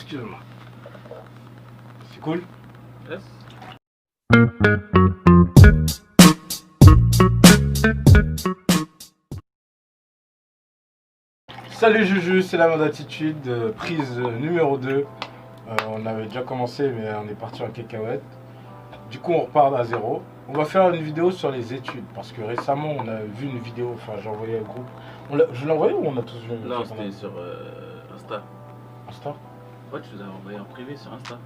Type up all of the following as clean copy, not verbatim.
Excuse-moi. C'est cool? Yes. Salut Juju, c'est la mode attitude, prise numéro 2. On avait déjà commencé mais on est parti en cacahuète. Du coup on repart à zéro. On va faire une vidéo sur les études parce que récemment on a vu une vidéo, enfin j'ai envoyé au groupe. Je l'ai envoyé ou on a tous vu? Non, c'était sur Insta. Insta? Ouais, tu nous as envoyé en privé sur Insta.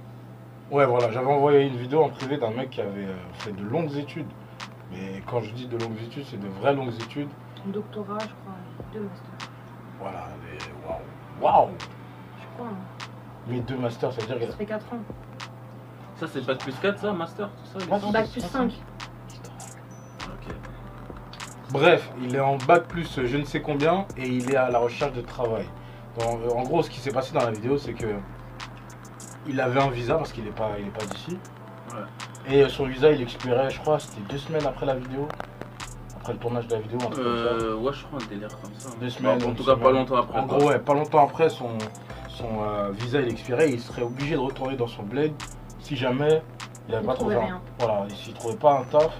Ouais voilà, j'avais envoyé une vidéo en privé d'un mec qui avait fait de longues études. Mais quand je dis de longues études, c'est de vraies longues études. Un doctorat, je crois, 2 masters. Voilà, mais waouh. Je crois. Hein. Mais 2 masters, ça veut dire Ça fait 4 ans. Ça, c'est bac plus 4, ça, master, tout ça? Ouais, Bac plus 5. Ok. Bref, il est en bac plus je ne sais combien et il est à la recherche de travail. Donc, en gros, ce qui s'est passé dans la vidéo, c'est que il avait un visa parce qu'il n'est pas d'ici. Ouais. Et son visa, il expirait, je crois, c'était 2 semaines après la vidéo. Après le tournage de la vidéo, un truc comme ça. Ouais, je crois un délire comme ça. 2 semaines. En tout cas, pas longtemps après. En gros, ouais, pas longtemps après, son visa, il expirait. Il serait obligé de retourner dans son bled si jamais il n'avait pas trouvé rien. Voilà, s'il trouvait pas un taf.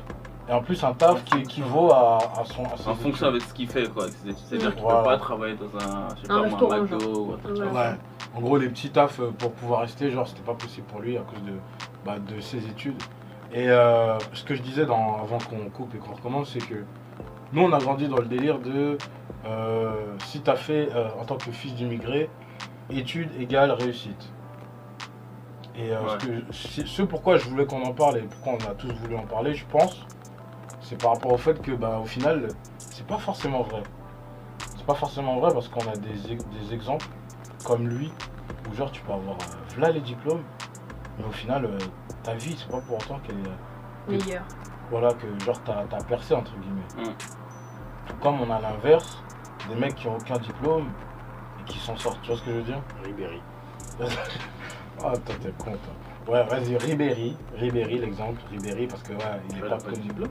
Et en plus, un taf qui équivaut à ses En fonction études. avec ce qu'il fait, quoi. C'est-à-dire qu'il Voilà. peut pas travailler dans un, je sais pas moi, restaurant, un McDo genre. ou un truc Ouais. comme ça. Ouais, en gros les petits tafs pour pouvoir rester, genre c'était pas possible pour lui à cause de ses études. Et ce que je disais avant qu'on coupe et qu'on recommence, c'est que nous on a grandi dans le délire de si t'as fait en tant que fils d'immigré, études égale réussite. Et ce pourquoi je voulais qu'on en parle et pourquoi on a tous voulu en parler, je pense, c'est par rapport au fait que au final c'est pas forcément vrai. C'est pas forcément vrai parce qu'on a des exemples comme lui où genre tu peux avoir là les diplômes mais au final ta vie c'est pas pour autant qu'elle est Meilleur. voilà que genre t'as percé entre guillemets. Mm. Tout comme on a l'inverse, des mecs qui ont aucun diplôme et qui s'en sortent, tu vois ce que je veux dire? Ribéry. Ah toi t'es con toi. Ouais vas-y Ribéry l'exemple, Ribéry parce que ouais il est Il pas a pas de connu. diplôme.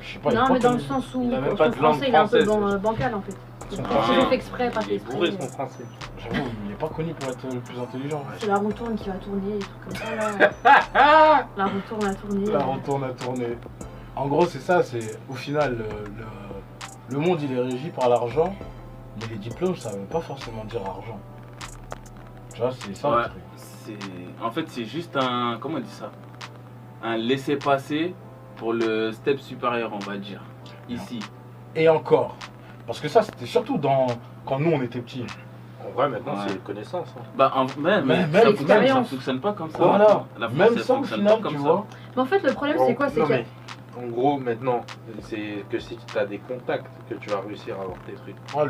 Je sais pas, Non, mais dans le connu. sens où Il a même son pas de langue français il est un peu française. bancal en fait. Son C'est français, fait exprès, pas Il fait est bourré exprès. son français. J'avoue, il est pas connu pour être le plus intelligent. C'est la roue tourne qui va tourner, des trucs comme ça là. La roue tourne à tourner. La retourne à tourner. En gros, c'est ça, c'est au final, le monde il est régi par l'argent, mais les diplômes ça veut pas forcément dire argent. Tu vois, c'est ça Ouais. le truc. En fait, c'est juste un. Comment on dit ça? Un laisser-passer pour le step supérieur, on va dire. Ici. Et encore, parce que ça c'était surtout quand nous on était petits. En vrai, maintenant, Ouais. c'est une connaissance. Hein. Bah, Même ça l'expérience. fonctionne pas comme ça. Voilà, La France, même elle ça au fonctionne final, pas comme tu ça. vois. Mais en fait, le problème c'est quoi? C'est Non, que. mais en gros, maintenant, c'est que si tu as des contacts, que tu vas réussir à avoir tes trucs. Ah,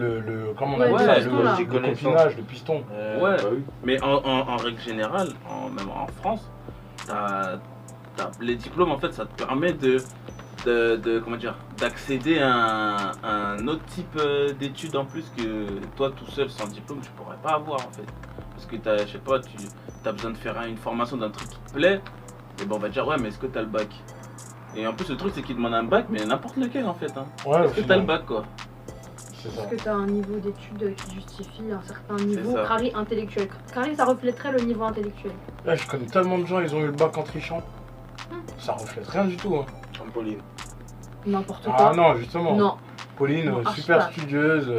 comment on a Ouais, dit ça, le piston, là. le copinage, le piston. Ouais. Bah oui. Mais en règle générale, même en France, les diplômes, en fait, ça te permet comment dire, d'accéder à un autre type d'études en plus que toi tout seul sans diplôme tu pourrais pas avoir en fait. Parce que je sais pas, tu as besoin de faire une formation d'un truc qui te plaît, et ben on va dire ouais mais est-ce que tu as le bac? Et en plus le truc c'est qu'ils demandent un bac mais n'importe lequel en fait. Hein. Ouais, Est-ce que tu as le bac quoi? C'est ça. Est-ce que tu as un niveau d'études qui justifie un certain niveau ça. carré intellectuel? Carré, ça reflèterait le niveau intellectuel. Là, je connais tellement de gens, ils ont eu le bac en trichant. Ça reflète rien du tout. Hein. Comme Pauline. N'importe quoi. Ah non, justement. Non. Pauline, Non, archi super pas. studieuse.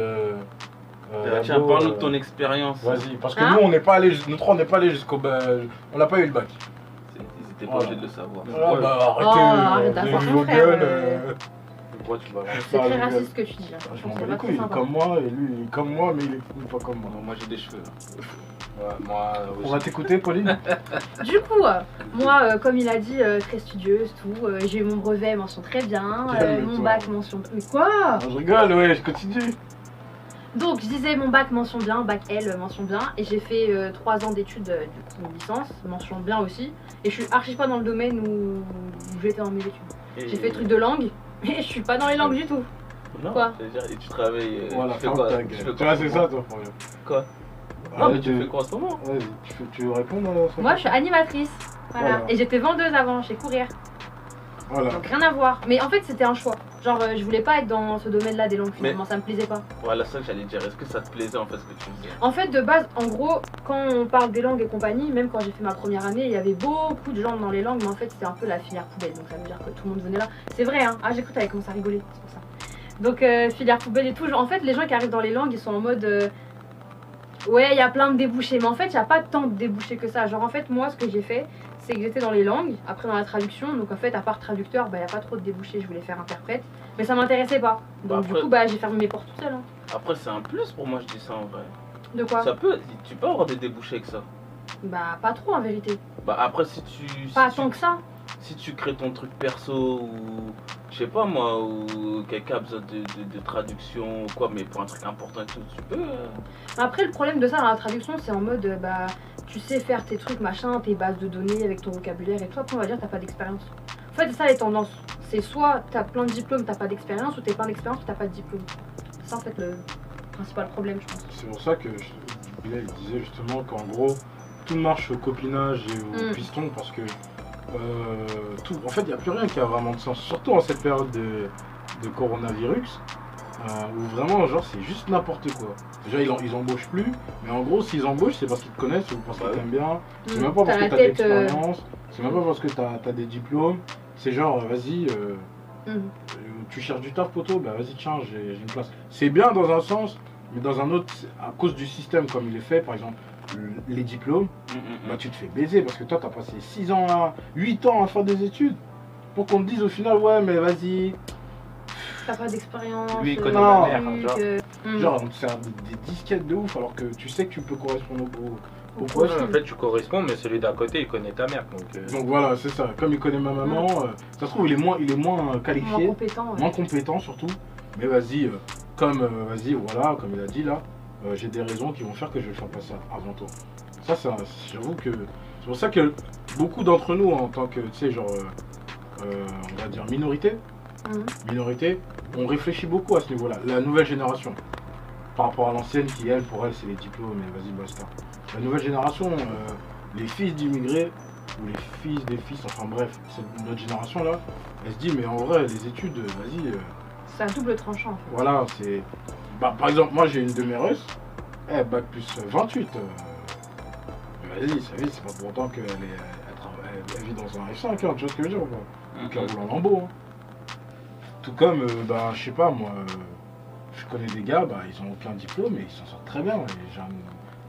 Tiens, labo, parle-nous de ton expérience. Vas-y, parce que Hein nous, on n'est pas allé, nous trois, on n'est pas allé jusqu'au. On n'a pas eu le bac. Ils étaient pas Voilà. obligés de le savoir. Voilà, bah Oh, arrêtez arrête de d'avoir jouer ton au frère, gun. Pourquoi tu vas C'est Ah, très le raciste ce que tu dis là. Je m'en C'est bats pas les très couilles, il est sympa. comme moi, et lui, il est comme moi, mais il est pas comme moi. Non, moi j'ai des cheveux. Là. Ouais, moi On va t'écouter, Pauline. Du coup, moi, comme il a dit, très studieuse, tout, j'ai eu mon brevet, mention très bien, Calme-toi. mon bac, mention... Mais quoi? Je rigole, ouais, je continue. Donc, je disais mon bac, mention bien, bac L, mention bien, et j'ai fait 3 ans d'études, du coup, licence, mention bien aussi, et je suis archi pas dans le domaine où j'étais dans mes études. J'ai fait truc de langue, et je suis pas dans les langues du tout. Non, Quoi? c'est-à-dire, et tu travailles. Voilà, tu fais ferme quoi? ta Tu fais gueule. Tu quoi vois, en c'est ce ça, moment? toi, problème. Quoi? Non, mais tu fais quoi en ce moment? Vas-y, tu réponds dans la Moi, je suis animatrice, voilà, Voilà. et j'étais vendeuse avant, chez Courrière. Voilà. Donc rien à voir. Mais en fait, c'était un choix. Genre, je voulais pas être dans ce domaine-là des langues finalement, ça me plaisait pas. Voilà, ça que j'allais dire. Est-ce que ça te plaisait en fait ce que tu faisais? En fait, de base, en gros, quand on parle des langues et compagnie, même quand j'ai fait ma première année, il y avait beaucoup de gens dans les langues, mais en fait, c'était un peu la filière poubelle. Donc ça veut dire que tout le monde venait là. C'est vrai, hein. Ah, j'ai cru que t'avais commencé à rigoler, c'est pour ça. Donc, filière poubelle et tout. Genre, en fait, les gens qui arrivent dans les langues, ils sont en mode. Ouais, il y a plein de débouchés, mais en fait, il n'y a pas tant de débouchés que ça. Genre, en fait, moi, ce que j'ai fait, c'est que j'étais dans les langues, après dans la traduction, donc en fait, à part traducteur, bah, il n'y a pas trop de débouchés, je voulais faire interprète, mais ça m'intéressait pas. Donc, Après- du coup, bah, j'ai fermé mes portes toute seule. Hein. Après, c'est un plus pour moi, je dis ça en vrai. De quoi? Tu peux avoir des débouchés avec ça. Bah, pas trop en vérité. Bah, après, si tu. Pas si tant tu- que ça. Si tu crées ton truc perso ou je sais pas moi, ou quelqu'un a besoin de traduction ou quoi, mais pour un truc important et tout, tu peux. Après, le problème de ça dans la traduction, c'est en mode, bah, tu sais faire tes trucs, machin, tes bases de données avec ton vocabulaire et tout, après, on va dire, t'as pas d'expérience. En fait, c'est ça les tendances. C'est soit t'as plein de diplômes, t'as pas d'expérience, ou t'as plein d'expérience, ou t'as pas de diplôme. C'est ça, en fait, le principal problème, je pense. C'est pour ça que Bilal il disait justement qu'en gros, tout marche au copinage et au piston parce que tout, en fait, il n'y a plus rien qui a vraiment de sens, surtout en cette période de coronavirus, où vraiment, genre, c'est juste n'importe quoi. Déjà, ils embauchent plus, mais en gros, s'ils embauchent, c'est parce qu'ils te connaissent ou parce qu'ils t'aiment bien. C'est même pas parce que t'as de l'expérience, c'est même pas parce que t'as des diplômes. C'est genre, vas-y, tu cherches du taf, poteau, bah vas-y, tiens, j'ai une place. C'est bien dans un sens, mais dans un autre, à cause du système comme il est fait, par exemple, les diplômes, bah tu te fais baiser parce que toi t'as passé 6 ans, 8 ans à faire des études pour qu'on te dise au final ouais mais vas-y. T'as pas d'expérience. Lui il connaît non, ma mère, Genre on te sert des disquettes de ouf alors que tu sais que tu peux correspondre au Ouais, poste. en fait tu corresponds mais celui d'à côté il connaît ta mère Donc voilà c'est ça, comme il connaît ma maman, ça se trouve il est moins qualifié, moins compétent. Ouais. moins compétent surtout, mais vas-y, vas-y voilà, comme il a dit là, j'ai des raisons qui vont faire que je vais faire passer avant toi. Ça, j'avoue que c'est pour ça que beaucoup d'entre nous en tant que, tu sais, genre, on va dire minorité, on réfléchit beaucoup à ce niveau-là. La nouvelle génération, par rapport à l'ancienne qui, elle, pour elle, c'est les diplômes et vas-y, basta. La nouvelle génération, les fils d'immigrés, ou les fils des fils, enfin bref, notre génération-là, elle se dit, mais en vrai, les études, vas-y... C'est un double tranchant. En fait. Voilà, c'est... Bah, par exemple, moi, j'ai une de mes russes, bac plus 28. Vas-y, ça vit, c'est pas pour autant qu'elle vit dans un F5, hein, tu vois ce que je veux dire ou pas? Donc elle roule en lambeau. Hein. Tout comme, bah, je sais pas, moi, je connais des gars, bah, ils ont aucun diplôme mais ils s'en sortent très bien. Et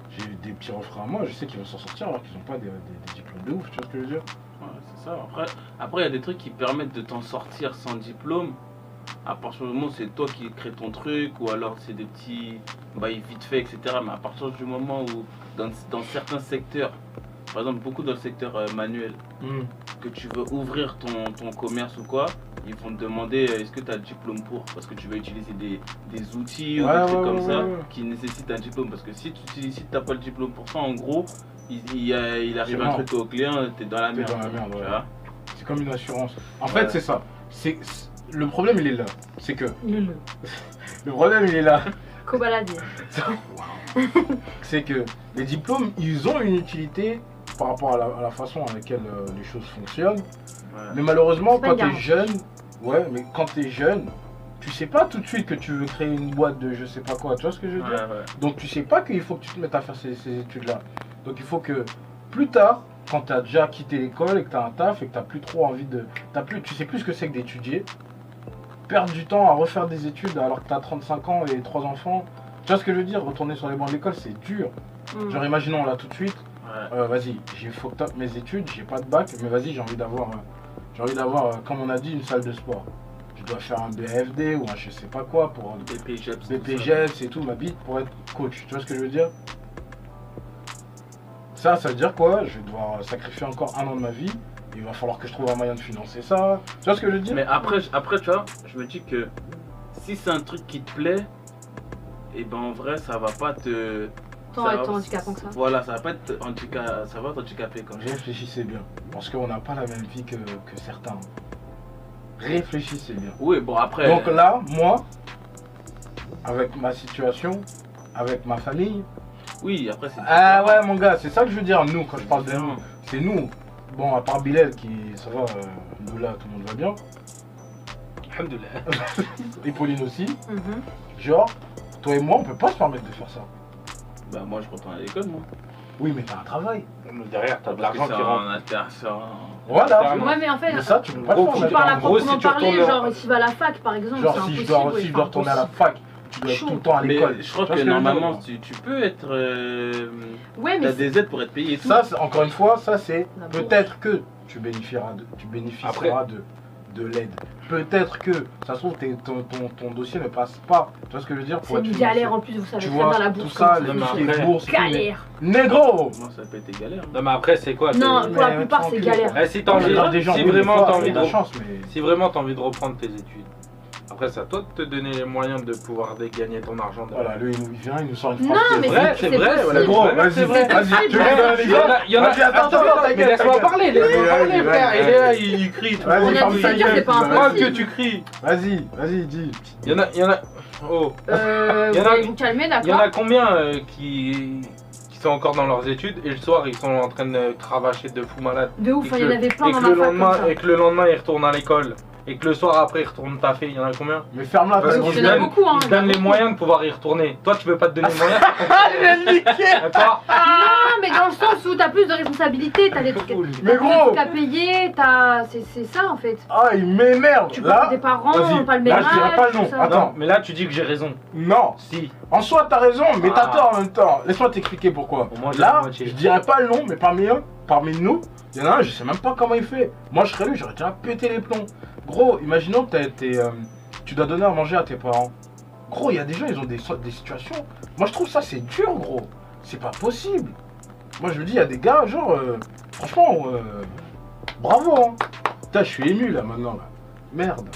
j'ai des petits refrains à moi, je sais qu'ils vont s'en sortir alors qu'ils n'ont pas des diplômes de ouf, tu vois ce que je veux dire? Ouais, c'est ça. Après, il y a des trucs qui permettent de t'en sortir sans diplôme. À partir du moment où c'est toi qui crée ton truc, ou alors c'est des petits bails vite fait, etc. Mais à partir du moment où, dans certains secteurs, par exemple beaucoup dans le secteur manuel, que tu veux ouvrir ton commerce ou quoi, ils vont te demander est-ce que tu as le diplôme pour, parce que tu vas utiliser des outils ou des trucs comme ça qui nécessitent un diplôme. Parce que si tu n'as pas le diplôme pour ça, en gros, il arrive un truc au client, t'es dans la merde. Dans la merde, tu ouais. vois. C'est comme une assurance. En fait, c'est ça. Le problème, il est là. C'est que. Le problème, il est là. Kobaladi. C'est que les diplômes, ils ont une utilité par rapport à la façon à laquelle les choses fonctionnent. Ouais. Mais malheureusement, C'est quand pas t'es jeune, mais quand t'es jeune, tu sais pas tout de suite que tu veux créer une boîte de je sais pas quoi, tu vois ce que je veux dire? Ouais. Donc tu sais pas qu'il faut que tu te mettes à faire ces études-là. Donc il faut que plus tard, quand tu as déjà quitté l'école et que tu as un taf et que tu plus trop envie de... tu sais plus ce que c'est que d'étudier, perdre du temps à refaire des études alors que tu as 35 ans et 3 enfants, tu vois ce que je veux dire? Retourner sur les bancs de l'école, c'est dur. Genre imaginons là tout de suite, vas-y, j'ai fucked up mes études, j'ai pas de bac, mais vas-y, j'ai envie d'avoir, comme on a dit, une salle de sport. Je dois faire un BFD ou un je sais pas quoi pour BPGEPS et tout, ma bite pour être coach. Tu vois ce que je veux dire? Ça veut dire quoi? Je vais devoir sacrifier encore 1 an de ma vie. Il va falloir que je trouve un moyen de financer ça. Tu vois ce que je veux dire? Mais après, tu vois, je me dis que si c'est un truc qui te plaît, et ben en vrai, ça va pas te... Tant être handicapant que ça. Voilà, ça va pas être handicapé quand même. Réfléchissez bien, parce qu'on n'a pas la même vie que certains. Réfléchissez bien. Oui, bon après... Donc là, moi, avec ma situation, avec ma famille... Oui, après c'est... Ah ouais mon gars, c'est ça que je veux dire, nous, quand je parle de nous. C'est nous. bon, à part Bilal qui, ça va, nous là, tout le monde va bien. Alhamdoulilah. Et Pauline aussi. Mhm. Genre, toi et moi, on peut pas se permettre de faire ça. Bah, moi, je retourne à l'école, moi. Oui, mais t'as un travail. Derrière, t'as de Parce que l'argent c'est qui rentre. un inter... c'est un- Voilà. Ouais, mais en fait, Mais ça, tu peux pas Gros, le tu faire. parles à mais gros, proprement si tu parler, retournes- genre s'il va à la fac par exemple, Genre, c'est si impossible. je dois, ouais, si je dois enfin, retourner à la impossible. fac, tu dois être Chaud. tout le temps à Mais l'école. je crois Tu vois que ce je veux dire, normalement, moi tu peux être. Ouais, mais T'as des aides pour être payé et tout. Ça, encore une fois, ça c'est La bourse. peut-être que tu bénéficieras Après. de l'aide. Peut-être que, ça se trouve, ton dossier ne passe pas. Tu vois ce que je veux dire? c'est une galère en plus, vous savez Tu très bien vois, la tout bourse. ça, comment les ça trucs fonctionne. de bourse, Galère. Négro! Moi, ça peut être galère. Non, mais après, c'est quoi? Non, c'est- pour la Mais plupart c'est tranquille, galère. quoi. Eh, si t'as envie, Regarde des gens, si oui, vraiment des fois, t'as envie il y a de de la chance, mais... Si vraiment t'as envie de reprendre tes études, après c'est à toi de te donner les moyens de pouvoir gagner ton argent. Voilà, lui il vient, il nous sort une Non, phrase. mais vrai, c'est c'est vrai, possible. voilà, Gros, Ouais, vas-y, c'est vrai. vas-y, tu veux Ouais. donner un exemple? Il y en a, Vas-y, attends, mais t'inquiète, laisse-moi t'inquiète. parler, laisse-moi Vas-y, parler, vas-y, frère. vas-y. Il est là, il crie. Vas-y, On a ferme dit ta c'est dur, gueule, c'est pas vas-y. Moi impossible. que tu cries. Vas-y, dis. Il y en a. Oh. Vous Y en a- allez vous calmer, Il y en d'accord? a combien qui sont encore dans leurs études et le soir ils sont en train de cravacher de fou malade. De ouf, Et il y en que- avait plein et dans que ma le fac lendemain comme ça. et que le lendemain ils retournent à l'école et que le soir après ils retournent taffer. Il y en a combien? Mais ferme-la, Parce ta qu'ils Il y gueule. en a donnent- beaucoup, hein, ils il y en a donnent les beaucoup. moyens de pouvoir y retourner. Toi tu peux pas te donner les moyens. D'accord. Non, mais dans le sens où t'as plus de responsabilités, t'as des trucs, Mais t'as des gros. trucs à payer, t'as. C'est ça en fait. Ah, il m'énerve. Tu peux Là, des parents, vas-y. pas le Là, même je dirais âge, pas le tout nom. ça. Attends. Non, mais là tu dis que j'ai raison. non. Si. En soi, t'as raison, mais t'as Ah. tort en même temps. Laisse-moi t'expliquer pourquoi. Au moins, j'ai la Là, moitié. je dirais pas le nom, mais parmi nous, il y en a un, je sais même pas comment il fait. Moi, je serais lui, j'aurais déjà pété les plombs. Gros, imaginons que tu dois donner à manger à tes parents. Gros, il y a des gens, ils ont des situations. Moi, je trouve ça, c'est dur, gros. C'est pas possible. Moi, je me dis, il y a des gars, genre, franchement, bravo, hein. Putain, je suis ému, là, maintenant, là. Merde.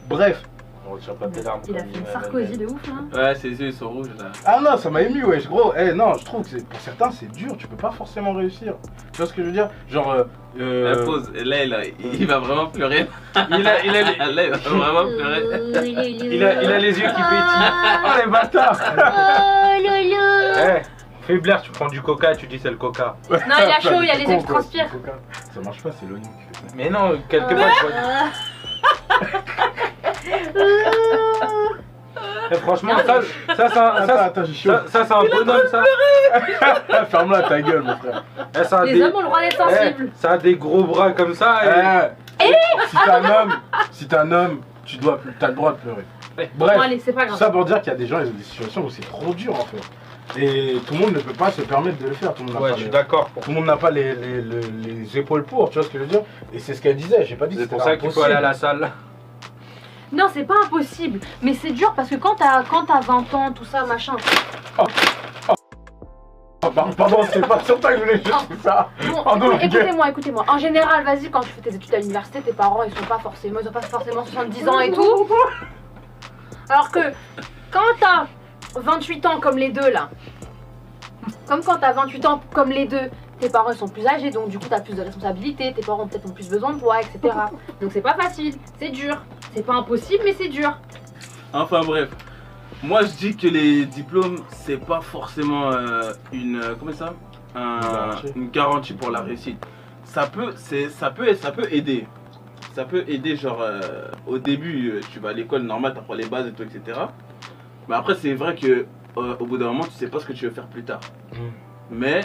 Bref. On retire pas tes larmes. Il a comme fait une dit Sarkozy de ouf là. Ouais, ses yeux ils sont rouges là. Ah non, ça m'a ému, wesh, gros. Eh non, je trouve que pour certains, c'est dur. Tu peux pas forcément réussir. Tu vois ce que je veux dire? Genre, La pause, et là il va vraiment pleurer. Il a les- Là il va vraiment pleurer. il a les yeux qui pétillent. oh les bâtards. Oh lolo. Eh, fais Blair, tu prends du coca, tu dis c'est le coca. Non, il a chaud, il y a les yeux qui transpirent. Ça marche pas, c'est l'oignon qui fait ça. Mais non, quelque part, je vois. Eh, franchement, ça c'est Attends, j'ai chaud. ça, c'est un bonhomme, ça. Ferme-la ta gueule, mon frère. Eh, ça a Les des, hommes ont le droit d'être sensibles. ça a des gros bras comme ça. Si t'es un homme, tu dois, t'as le droit de pleurer. Bon, Bref, allez, c'est pas tout grave. ça pour dire qu'il y a des gens, ils ont des situations où c'est trop dur en fait. Et tout le monde ne peut pas se permettre de le faire. Tout le monde n'a Ouais, pas je suis les- d'accord. tout le monde n'a pas les épaules pour, tu vois ce que je veux dire? Et c'est ce qu'elle disait, j'ai pas dit que C'est c'était pour ça qu'il faut aller à la salle. Non, c'est pas impossible, mais c'est dur parce que quand t'as 20 ans, tout ça, machin. Oh, pardon, c'est pas sur toi que je voulais dire ça. Bon, Pardon, écoutez-moi. En général, vas-y, quand tu fais tes études à l'université, tes parents, ils ont pas forcément 70 ans et tout. Alors que quand t'as 28 ans comme les deux là, comme quand t'as 28 ans comme les deux, tes parents ils sont plus âgés, donc du coup t'as plus de responsabilités, tes parents peut-être ont plus besoin de toi, etc. Donc c'est pas facile, c'est dur. C'est pas impossible, mais c'est dur. Enfin bref. Moi je dis que les diplômes c'est pas forcément comment ça une garantie pour la réussite. Ça peut aider. Ça peut aider genre au début tu vas à l'école normale, t'apprends les bases et tout etc. Mais après c'est vrai que au bout d'un moment tu sais pas ce que tu veux faire plus tard. Mais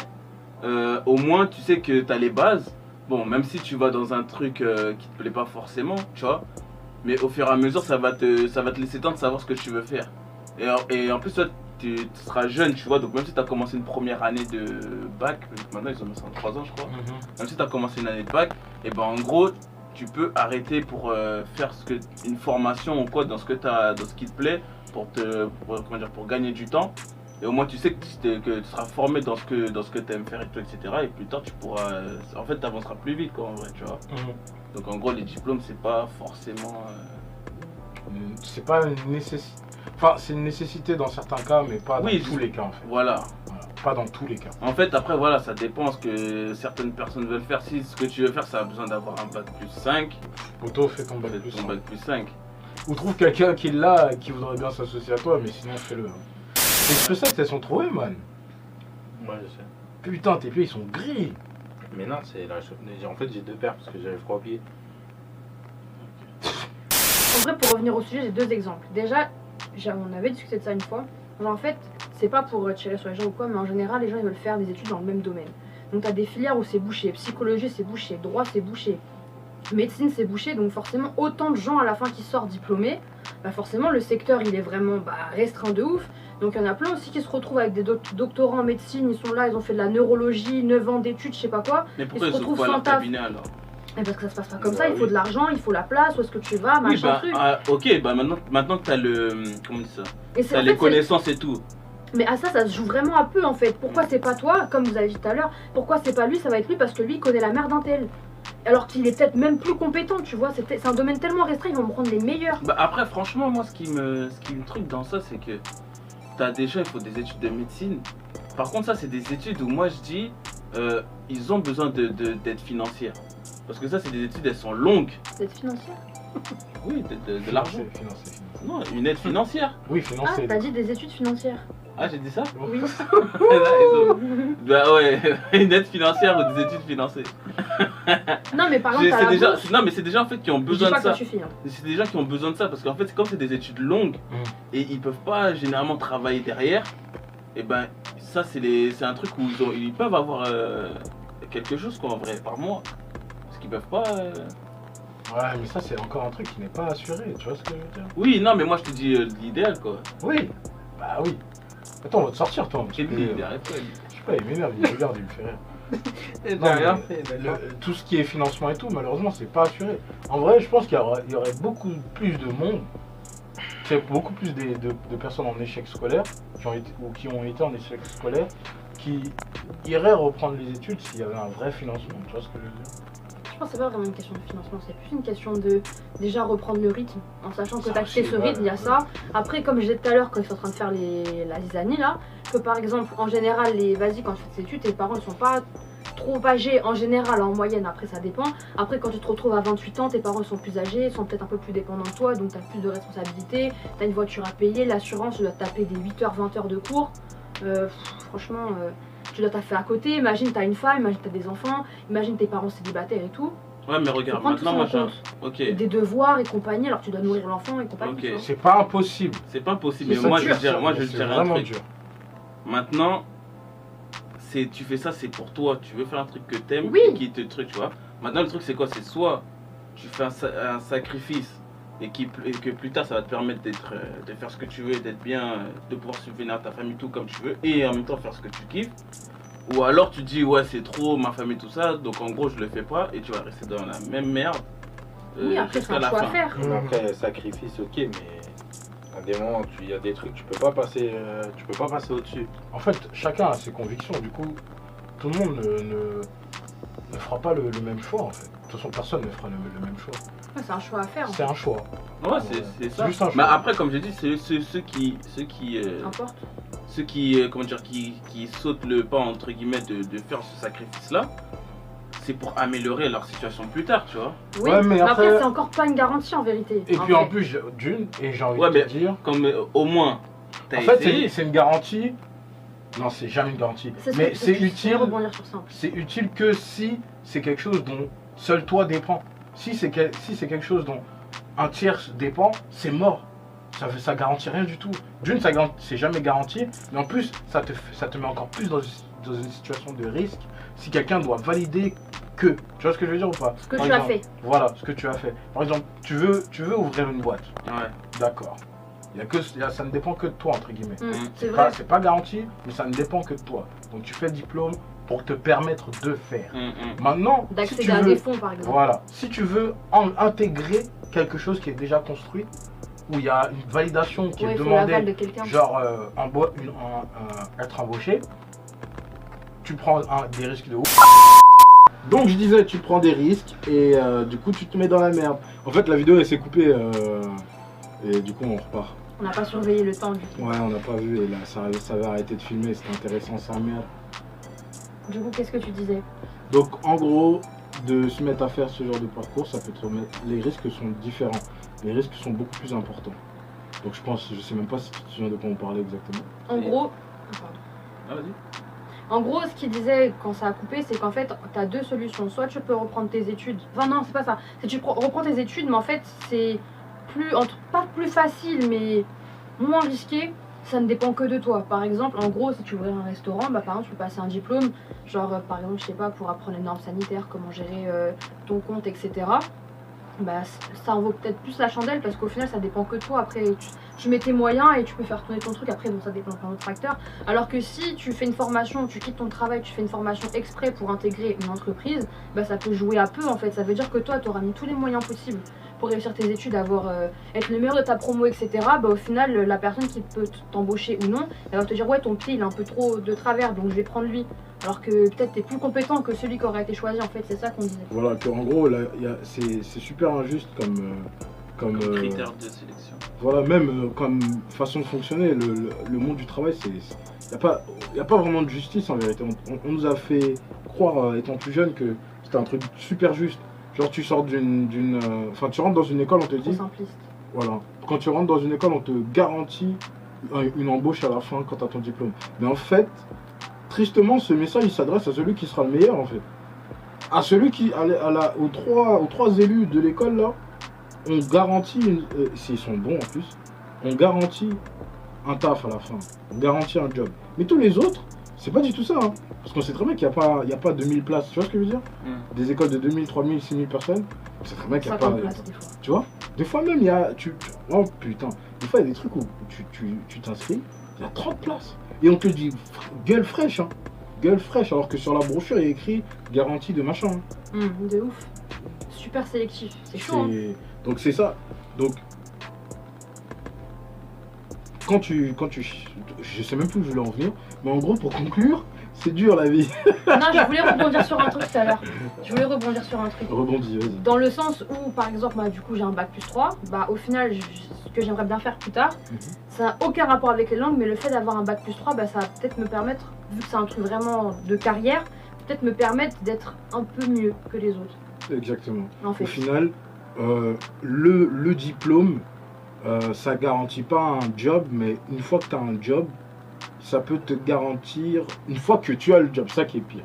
au moins tu sais que t'as les bases. Bon même si tu vas dans un truc qui te plaît pas forcément, tu vois. Mais au fur et à mesure ça va te laisser temps de savoir ce que tu veux faire. Et en plus toi tu seras jeune tu vois, donc même si tu as commencé une première année de bac, maintenant ils ont 3 ans je crois. Même si tu as commencé une année de bac, et ben en gros tu peux arrêter pour faire une formation ou quoi dans ce qui te plaît pour gagner du temps. Et au moins tu sais que tu seras formé dans ce que tu aimes faire et tout, etc. Et plus tard tu pourras. En fait tu avanceras plus vite quoi en vrai tu vois. Donc en gros les diplômes c'est pas forcément. C'est pas une nécessité. Enfin, c'est une nécessité dans certains cas, mais pas dans tous les cas en fait. Voilà. Voilà. Pas dans tous les cas. En fait après voilà ça dépend ce que certaines personnes veulent faire. Si ce que tu veux faire ça a besoin d'avoir un bac plus 5, Poto, fais ton bac fais plus. ton bac plus 5. Ou trouve quelqu'un qui l'a, qui voudrait bien s'associer à toi, mais sinon fais-le. Hein. Les chaussettes, elles sont trouvées, man. Ouais, je sais. Putain, tes pieds, ils sont gris. Mais non, c'est la en fait, j'ai deux paires parce que j'avais froid aux pieds. En vrai, pour revenir au sujet, j'ai 2 exemples. Déjà, on avait discuté de ça une fois. Genre, en fait, c'est pas pour tirer sur les gens ou quoi, mais en général, les gens ils veulent faire des études dans le même domaine. Donc, t'as des filières où c'est bouché, psychologie c'est bouché, droit c'est bouché, médecine c'est bouché. Donc, forcément, autant de gens à la fin qui sortent diplômés, bah forcément, le secteur il est vraiment restreint de ouf. Donc, il y en a plein aussi qui se retrouvent avec des doctorants en médecine, ils sont là, ils ont fait de la neurologie, 9 ans d'études, je sais pas quoi. Mais pourquoi se ils se retrouvent retrouvent à sans leur taf. cabinet alors? Et parce que ça se passe pas comme Bah ça, il faut oui. de l'argent, il faut la place, où est-ce que tu vas, Oui, machin truc. ok, bah maintenant que t'as le. Comment on dit ça? Et c'est T'as en les fait, connaissances et tout. mais à ça se joue vraiment à peu en fait. Pourquoi c'est pas toi, comme vous avez dit tout à l'heure, pourquoi c'est pas lui, ça va être lui parce que lui il connaît la mère d'un tel. Alors qu'il est peut-être même plus compétent, tu vois, c'est un domaine tellement restreint, ils vont me prendre les meilleurs. Bah après, franchement, moi, ce qui me truc dans ça, c'est que t'as déjà, il faut des études de médecine. Par contre, ça, c'est des études où moi je dis, ils ont besoin d'être financières. Parce que ça, c'est des études, elles sont longues. D'aide financière. Oui, de l'argent. Financé. Non, une aide financière. Oui, Ah, financé. t'as dit des études financières. Ah, j'ai dit ça? Oui. Là, ils ont- Bah ouais, une aide financière ou des études financées. Non mais par exemple, C'est t'as la déjà, bourse. non, mais c'est des gens en fait qui ont Je dis besoin pas de que ça ça. suffit. Hein. C'est des gens qui ont besoin de ça parce qu'en fait, comme c'est des études longues et ils peuvent pas généralement travailler derrière, et ben ça c'est un truc où ils peuvent avoir quelque chose quoi en vrai par mois. Parce qu'ils peuvent pas. Ouais, mais ça, c'est encore un truc qui n'est pas assuré, tu vois ce que je veux dire? Oui, non, mais moi je te dis l'idéal quoi. Oui. Bah oui. Attends, on va te sortir, toi. Quel parce que, idée, arrête-toi. je sais pas, il m'énerve, il regarde, il me fait rire. Et Non, mais tout ce qui est financement et tout, malheureusement, c'est pas assuré. En vrai, je pense qu'il y aurait beaucoup plus de monde, beaucoup plus de personnes en échec scolaire, qui ont été en échec scolaire, qui iraient reprendre les études s'il y avait un vrai financement. Tu vois ce que je veux dire? Je pense que c'est pas vraiment une question de financement, c'est plus une question de déjà reprendre le rythme, en sachant que Ça t'as quitté aussi, ce ouais, rythme, il y a ouais. ça. Après, comme je disais tout à l'heure, quand ils sont en train de faire la zizanie là, que par exemple, en général, vas-y, quand tu fais tes études, tes parents ils sont pas trop âgés en général, en moyenne, après ça dépend. Après, quand tu te retrouves à 28 ans, tes parents ils sont plus âgés, ils sont peut-être un peu plus dépendants de toi, donc t'as plus de responsabilités, t'as une voiture à payer, l'assurance, tu dois te taper des 8h, 20h de cours. Franchement, tu dois taffer à côté, imagine t'as une femme, imagine t'as des enfants, imagine tes parents célibataires et tout. Ouais, mais Faut regarde, prendre tout maintenant ça en moi compte. Ok, Des devoirs et compagnie, alors tu dois nourrir l'enfant et compagnie. Ok. tu vois. C'est pas impossible. c'est pas possible. C'est Mais moi dur, je veux dire, moi je mais veux c'est dire un vraiment truc. dur. Maintenant, tu fais ça, c'est pour toi. Tu veux faire un truc que t'aimes Oui. et qui te truc, tu vois. Maintenant, le truc, c'est quoi? C'est soit tu fais un sacrifice et que plus tard, ça va te permettre de faire ce que tu veux, d'être bien, de pouvoir subvenir ta famille tout comme tu veux et en même temps faire ce que tu kiffes. Ou alors tu dis, ouais, c'est trop, ma famille, tout ça, donc en gros, je le fais pas et tu vas rester dans la même merde. Oui, après c'est jusqu'à un la choix à fin. faire. Après, sacrifice, ok, mais à des moments, il y a des trucs, tu peux pas passer au-dessus. En fait, chacun a ses convictions. Du coup, tout le monde ne fera pas le même choix, en fait. De toute façon, personne ne fera le même choix. Ouais, c'est un choix à faire. C'est un choix. Ouais, c'est ça. juste un Mais choix. après, comme j'ai dit, c'est Importe. ceux qui, comment dire, qui sautent le pas entre guillemets de faire ce sacrifice-là, c'est pour améliorer leur situation plus tard, tu vois. Oui, Ouais, mais mais après, après, c'est encore pas une garantie en vérité. Et puis en vrai. plus, d'une, et j'ai envie Ouais, de te mais- dire, Comme au moins, t'as en fait, essayé. c'est une garantie. Non, c'est jamais une garantie. C'est ce Mais que- c'est je vais utile. rebondir sur ça. C'est utile que si c'est quelque chose dont seul toi dépend. Si c'est quelque chose dont un tiers dépend, c'est mort. Ça garantit rien du tout. D'une, c'est jamais garanti, mais en plus, ça te met encore plus dans une situation de risque si quelqu'un doit valider que. Tu vois ce que je veux dire ou pas? Ce que Par tu as exemple, fait. Voilà, ce que tu as fait. Par exemple, tu veux ouvrir une boîte. Ouais. D'accord. Ça ne dépend que de toi, entre guillemets. C'est vrai. C'est pas garanti, mais ça ne dépend que de toi. Donc tu fais le diplôme pour te permettre de faire. Maintenant, si D'accéder tu à veux, des fonds par exemple. voilà, si tu veux intégrer quelque chose qui est déjà construit, où il y a une validation qui Ouais, est il faut l'aval demandée, de quelqu'un. genre être embauché, tu prends des risques de ouf. Donc je disais, tu prends des risques et du coup tu te mets dans la merde. En fait, la vidéo elle s'est coupée et du coup on repart. On n'a pas surveillé le temps du coup. Ouais, on n'a pas vu et là ça avait arrêté de filmer, c'était intéressant, ça merde. Du coup, qu'est-ce que tu disais? Donc en gros, de se mettre à faire ce genre de parcours, ça peut te remettre. Les risques sont différents, les risques sont beaucoup plus importants. Donc je sais même pas si tu te souviens de quoi on parlait exactement. En gros. Ah, vas-y. En gros, ce qu'il disait quand ça a coupé, c'est qu'en fait, tu as deux solutions. Soit tu peux reprendre tes études. Enfin, non, c'est pas ça. C'est que tu reprends tes études, mais en fait, c'est pas plus facile, mais moins risqué. Ça ne dépend que de toi. Par exemple, en gros, si tu ouvres un restaurant, bah, par exemple, tu peux passer un diplôme. Genre, par exemple, je sais pas, pour apprendre les normes sanitaires, comment gérer ton compte, etc. Bah, ça en vaut peut-être plus la chandelle parce qu'au final, ça dépend que de toi. Après, tu mets tes moyens et tu peux faire tourner ton truc. Après, bon, ça dépend d'un autre facteur. Alors que si tu fais une formation, tu quittes ton travail, tu fais une formation exprès pour intégrer une entreprise, bah, ça peut jouer à peu en fait. Ça veut dire que toi, tu auras mis tous les moyens possibles pour réussir tes études, être le meilleur de ta promo, etc. Bah, au final, la personne qui peut t'embaucher ou non, elle va te dire ouais, ton pied il est un peu trop de travers, donc je vais prendre lui. Alors que peut-être t'es plus compétent que celui qui aurait été choisi, en fait, c'est ça qu'on disait. Voilà, en gros, là, c'est super injuste comme critère de sélection. Voilà, même comme façon de fonctionner, le monde du travail, il n'y a pas vraiment de justice en vérité. On nous a fait croire, étant plus jeune, que c'était un truc super juste. Genre, tu sors enfin, tu rentres dans une école, on te dit. Trop simpliste. Voilà. Quand tu rentres dans une école, on te garantit une embauche à la fin quand tu as ton diplôme. Mais en fait, tristement, ce message, il s'adresse à celui qui sera le meilleur, en fait. À celui qui, aux trois élus de l'école, là, on garantit, s'ils sont bons en plus, on garantit un taf à la fin. On garantit un job. Mais tous les autres, c'est pas du tout ça. Hein. Parce qu'on sait très bien qu'il n'y a pas 2000 places. Tu vois ce que je veux dire? Des écoles de 2000, 3000, 6000 personnes. On sait très bien qu'il n'y a pas. Places, des fois. Tu vois? Des fois même, il y a. Oh putain. Des fois, il y a des trucs où tu t'inscris, il y a 30 places. Et on te dit gueule fraîche. Hein. Gueule fraîche. Alors que sur la brochure, il y a écrit garantie de machin. Hein. De ouf. Super sélectif. C'est chaud. Hein. Donc c'est ça. Donc quand tu, je sais même plus où je voulais en venir, mais en gros pour conclure, c'est dur la vie. Non, je voulais rebondir sur un truc tout à l'heure. Rebondis, vas-y. Dans le sens où, par exemple, bah, du coup j'ai un bac plus 3, bah au final, ce que j'aimerais bien faire plus tard, ça n'a aucun rapport avec les langues, mais le fait d'avoir un bac plus 3, bah, ça va peut-être me permettre, vu que c'est un truc vraiment de carrière, peut-être me permettre d'être un peu mieux que les autres. Exactement. En fait. Au final, le diplôme, ça garantit pas un job, mais une fois que tu as un job, ça peut te garantir, une fois que tu as le job, ça qui est pire.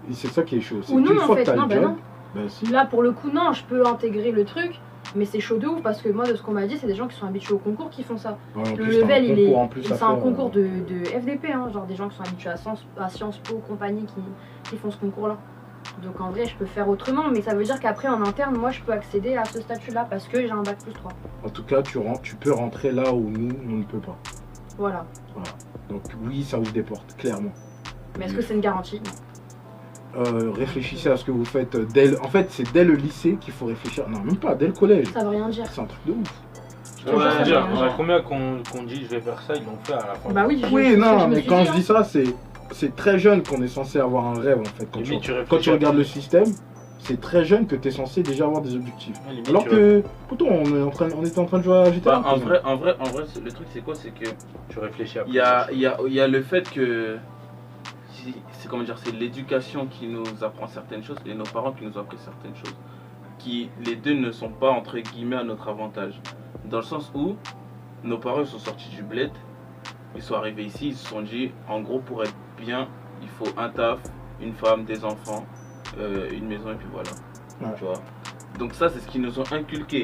Et c'est ça qui est chaud. Ou non, une en fois fait, que tu as non, le bah job, non. bah si. Là, pour le coup, non, je peux intégrer le truc, mais c'est chaud de ouf parce que moi, de ce qu'on m'a dit, c'est des gens qui sont habitués au concours qui font ça. Ouais, en Le plus, level, c'est un faire, concours de FDP, hein, genre des gens qui sont habitués à Sciences Po, compagnie, qui font ce concours-là. Donc en vrai, je peux faire autrement, mais ça veut dire qu'après, en interne, moi, je peux accéder à ce statut-là parce que j'ai un bac plus 3. En tout cas, tu peux rentrer là où nous, on ne peut pas. Voilà. Donc oui, ça ouvre des portes, clairement. Mais est-ce que c'est une garantie? Réfléchissez à ce que vous faites en fait, c'est dès le lycée qu'il faut réfléchir. Non, même pas, dès le collège. Ça veut rien dire. C'est un truc de ouf. te jure, ça veut rien dire. Combien qu'on dit je vais faire ça, ils l'ont fait à la fin. Bah oui, Oui, non, je me mais suis quand dit, je dis ça, c'est très jeune qu'on est censé avoir un rêve en fait. Quand tu regardes le système, c'est très jeune que tu es censé déjà avoir des objectifs. Limite, Alors que, pourtant, on était en train de jouer à GTA. Bah, en vrai, le truc c'est quoi? C'est que tu réfléchis après. il y a le fait que c'est comment dire, c'est l'éducation qui nous apprend certaines choses et nos parents qui nous apprennent certaines choses, qui les deux ne sont pas entre guillemets à notre avantage, dans le sens où nos parents sont sortis du bled, ils sont arrivés ici, ils se sont dit en gros pour être bien il faut un taf, une femme, des enfants, une maison et puis voilà. Ouais. Tu vois. Donc ça c'est ce qu'ils nous ont inculqué.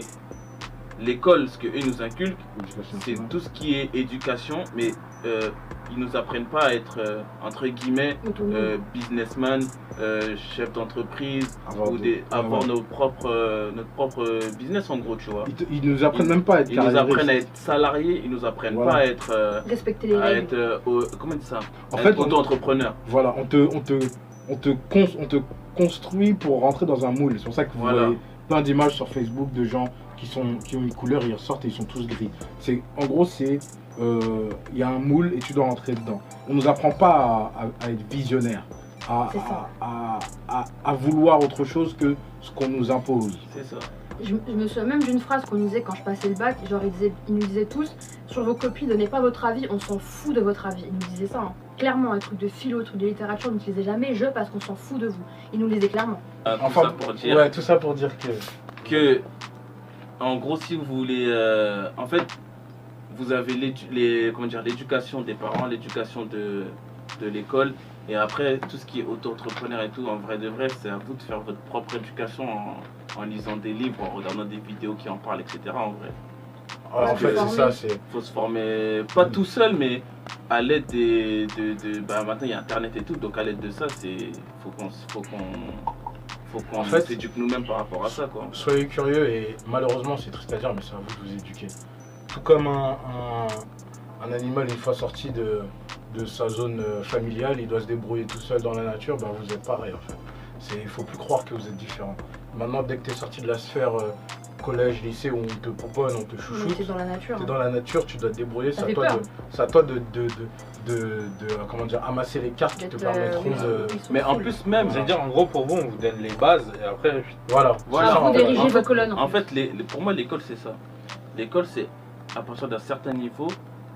L'école, ce qu'eux nous inculquent, c'est tout ce qui est éducation, mais ils nous apprennent pas à être entre guillemets businessman, chef d'entreprise, avoir notre propre business en gros, tu vois. Ils nous apprennent même pas à être Ils nous apprennent à être salariés, ils nous apprennent pas à être respecter les règles. Comment dire ça? En fait, auto-entrepreneur. Voilà, on te construit pour rentrer dans un moule. C'est pour ça que vous voyez plein d'images sur Facebook de gens qui ont une couleur, ils ressortent et ils sont tous gris. En gros, il y a un moule et tu dois rentrer dedans. On nous apprend pas à être visionnaire, à vouloir autre chose que ce qu'on nous impose. C'est ça. Je me souviens même d'une phrase qu'on nous disait quand je passais le bac, genre ils nous disaient tous, sur vos copies, donnez pas votre avis, on s'en fout de votre avis. Ils nous disaient ça, hein. Clairement, un truc de philo, un truc de littérature, on n'utilisait jamais je parce qu'on s'en fout de vous. Ils nous le disaient clairement. Tout ça pour dire que en gros, si vous voulez, en fait, vous avez l'éducation des parents, l'éducation de l'école. Et après, tout ce qui est auto-entrepreneur et tout, en vrai de vrai, c'est à vous de faire votre propre éducation en lisant des livres, en regardant des vidéos qui en parlent, etc. En vrai. Ouais, en fait, c'est ça, c'est. Faut se former, pas tout seul, mais à l'aide bah maintenant il y a internet et tout, donc à l'aide de ça, faut qu'on En fait, s'éduque nous-mêmes par rapport à ça, quoi. Soyez curieux et malheureusement, c'est triste à dire, mais c'est à vous de vous éduquer. Tout comme un animal, une fois sorti de sa zone familiale, il doit se débrouiller tout seul dans la nature, bah, vous êtes pareil en fait. Il ne faut plus croire que vous êtes différent. Maintenant, dès que tu es sorti de la sphère collège, lycée, où on te pouponne, on te chouchoute, t'es dans la nature. t'es dans la nature, tu dois te débrouiller, Ça c'est fait à toi, peur. comment dire, amasser les cartes qui te permettront de... Mais en plus même, C'est-à-dire, en gros, pour vous, on vous donne les bases et après. Voilà, Voilà, c'est ça, Vous en fait. dirigez vos colonnes. en fait, pour moi l'école c'est ça. L'école c'est à partir d'un certain niveau,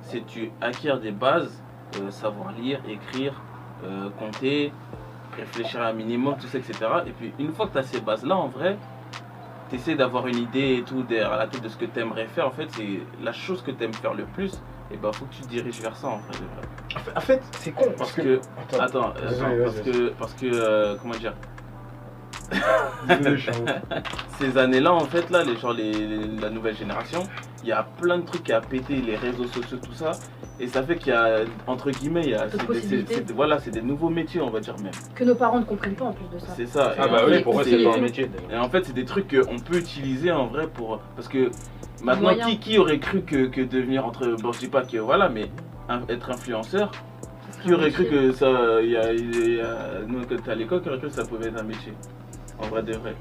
c'est tu acquiers des bases, savoir lire, écrire, compter, réfléchir un minimum, tout ça, etc. Et puis une fois que tu as ces bases là, en vrai, tu essaies d'avoir une idée et tout derrière la tête de ce que tu aimerais faire. En fait, c'est la chose que tu aimes faire le plus. Et bah faut que tu te diriges vers ça en vrai. De vrai. En fait, c'est con, Parce que attends, Désolé, parce que comment dire, Désolé, je suis un ouf. ces années-là en fait là, la nouvelle génération, il y a plein de trucs qui a pété, les réseaux sociaux, tout ça, et ça fait qu'il y a entre guillemets, il y a possibilités. voilà, c'est des nouveaux métiers on va dire même. Que nos parents ne comprennent pas en plus de ça. C'est ça. Ah Et bah en oui, fait, pour eux, c'est pas un métier. Et en fait, c'est des trucs qu'on peut utiliser en vrai pour. Parce que maintenant, Moyen. qui aurait cru que devenir Bon, je dis pas que voilà, mais être influenceur, qui aurait cru que ça. Nous, quand t'es à l'école, qui aurait cru que ça pouvait être un métier. En vrai de vrai.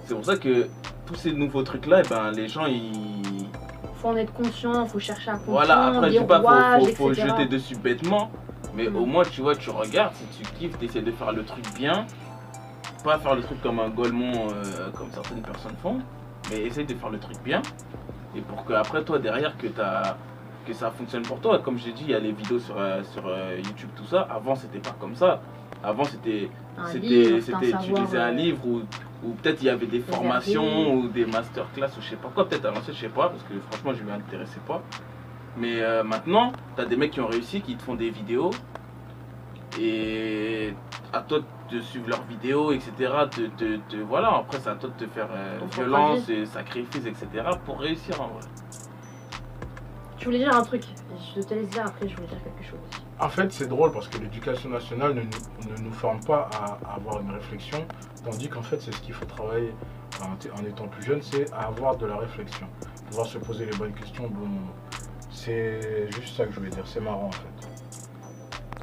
C'est pour ça que tous ces nouveaux trucs-là, eh ben, les gens, ils. Faut en être conscient, faut chercher à comprendre, Voilà, après, je les dis pas, rouages, faut etc. jeter dessus bêtement, mais au moins, tu vois, tu regardes, si tu kiffes, t'essaies de faire le truc bien. Pas faire le truc comme un Golemont, comme certaines personnes font, mais essaye de faire le truc bien. Et pour que après toi derrière que ça fonctionne pour toi. Comme j'ai dit, il y a les vidéos sur YouTube, tout ça. Avant c'était pas comme ça. Avant c'était tu lisais un livre ou peut-être il y avait des formations ou des masterclass ou je sais pas quoi. Peut-être à l'ancienne, je sais pas, parce que franchement je m'y intéressais pas. Mais maintenant, t'as des mecs qui ont réussi, qui te font des vidéos. Et à toi de suivre leurs vidéos, etc. Voilà, après c'est à toi de te faire violence et sacrifice, etc. pour réussir en vrai. Tu voulais dire un truc, je te laisse dire après, je voulais dire quelque chose aussi. En fait, c'est drôle parce que l'éducation nationale ne nous forme pas à avoir une réflexion, tandis qu'en fait, c'est ce qu'il faut travailler en étant plus jeune, c'est à avoir de la réflexion, pouvoir se poser les bonnes questions au bon moment. C'est juste ça que je voulais dire, c'est marrant en fait.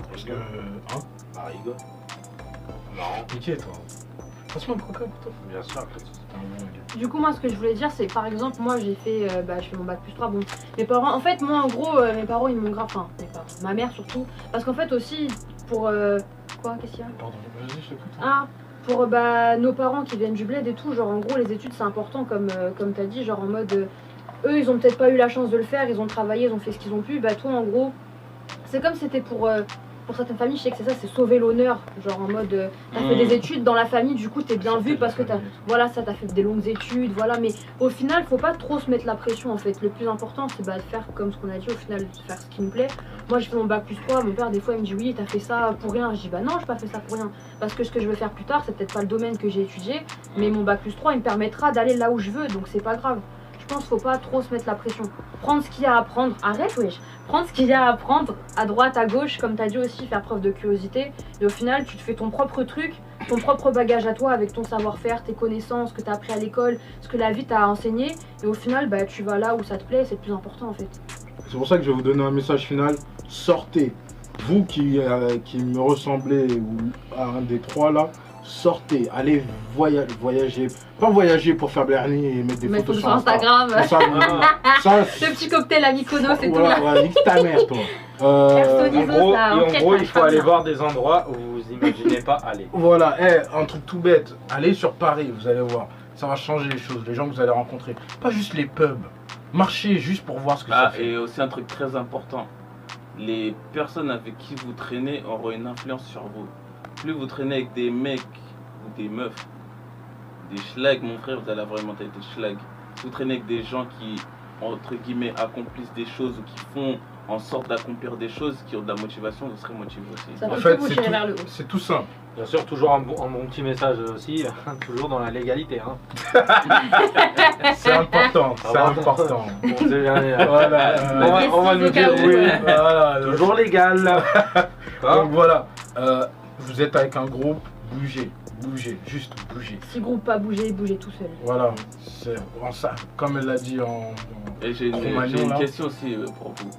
Parce que. Hein? Bah, rigole. Marrant. Piqué, toi. Passe-moi le coca pour toi. Bien sûr, après, C'est un bon gars. Du coup, moi, ce que je voulais dire, c'est par exemple, moi, je fais mon bac plus 3. Bon, mes parents, en fait, moi, en gros, mes parents, ils m'ont grave. Enfin, mes parents, ma mère surtout. Parce qu'en fait, aussi, pour. Quoi? Qu'est-ce qu'il y a? Pardon, vas-y, je t'écoute. Ah, pour nos parents qui viennent du bled et tout, genre, en gros, les études, c'est important, comme t'as dit, genre, en mode. Eux, ils ont peut-être pas eu la chance de le faire, ils ont travaillé, ils ont fait ce qu'ils ont pu. Bah, toi, en gros, c'est comme c'était pour certaines familles, je sais que c'est ça, c'est sauver l'honneur. Genre en mode, t'as fait des études dans la famille, du coup t'es bien vu parce que t'as fait des longues études, voilà. Mais au final, faut pas trop se mettre la pression en fait. Le plus important, c'est de faire comme ce qu'on a dit, au final, de faire ce qui nous plaît. Moi, j'ai fait mon bac plus 3, mon père, des fois, il me dit oui, t'as fait ça pour rien. Je dis bah non, j'ai pas fait ça pour rien. Parce que ce que je veux faire plus tard, c'est peut-être pas le domaine que j'ai étudié, mais mon bac plus 3, il me permettra d'aller là où je veux, donc c'est pas grave. Je pense qu'il faut pas trop se mettre la pression. Prendre ce qu'il y a à apprendre. Arrête, wesh. Prendre ce qu'il y a à apprendre à droite, à gauche, comme tu as dit aussi, faire preuve de curiosité. Et au final, tu te fais ton propre truc, ton propre bagage à toi avec ton savoir-faire, tes connaissances, ce que tu as appris à l'école, ce que la vie t'a enseigné. Et au final, bah, tu vas là où ça te plaît, c'est le plus important en fait. C'est pour ça que je vais vous donner un message final. Sortez. Vous qui me ressemblez, ou à un des trois là, sortez, allez voyager. Pas voyager pour faire Bernie et mettre des photos sur Instagram. Ça, Le petit cocktail à Mykonos et tout là. Voilà, nique ta mère toi. En gros, il faut aller voir des endroits où vous imaginez pas aller. Voilà, un truc tout bête. Allez sur Paris, vous allez voir. Ça va changer les choses, les gens que vous allez rencontrer. Pas juste les pubs. Marchez juste pour voir ce que ça fait. Et aussi un truc très important. Les personnes avec qui vous traînez auront une influence sur vous. Plus vous traînez avec des mecs ou des meufs, des schlags, mon frère, vous allez avoir une mentalité de schlag. Vous traînez avec des gens qui, entre guillemets, accomplissent des choses ou qui font en sorte d'accomplir des choses qui ont de la motivation, je serais motivé aussi. Ça En peut fait, que vous tirer vers le haut. c'est tout simple. Bien sûr, toujours un bon petit message aussi, toujours dans la légalité. Hein. C'est important, c'est important. On sait jamais. Voilà, On va nous dire Précise au cas où, oui. ouais. voilà, Toujours légal. Hein. donc voilà, vous êtes avec un groupe, bougez, juste bougez. Si groupe pas bouger, bougez tout seul. Voilà, c'est en ça, comme elle l'a dit en Et j'ai Cro-Magnon, une là. question aussi pour vous.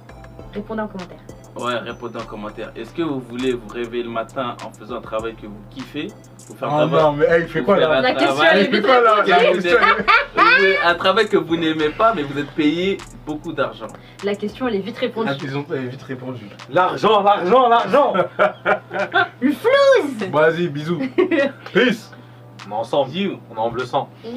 Répondez en commentaire. Ouais, répondez en commentaire. Est-ce que vous voulez vous réveiller le matin en faisant un travail que vous kiffez? Vous faire Oh non, mais hey, il fait quoi là? La question, travail- elle est Il fait vite quoi là? répondue. La Vous question, êtes- un travail que vous n'aimez pas, mais vous êtes payé beaucoup d'argent. La question, elle est vite répondue. ils ont vite répondu. L'argent, l'argent, l'argent. Le flouze. Vas-y, bisous. Peace. On est ensemble. You. On est en bleu sang. Mmh.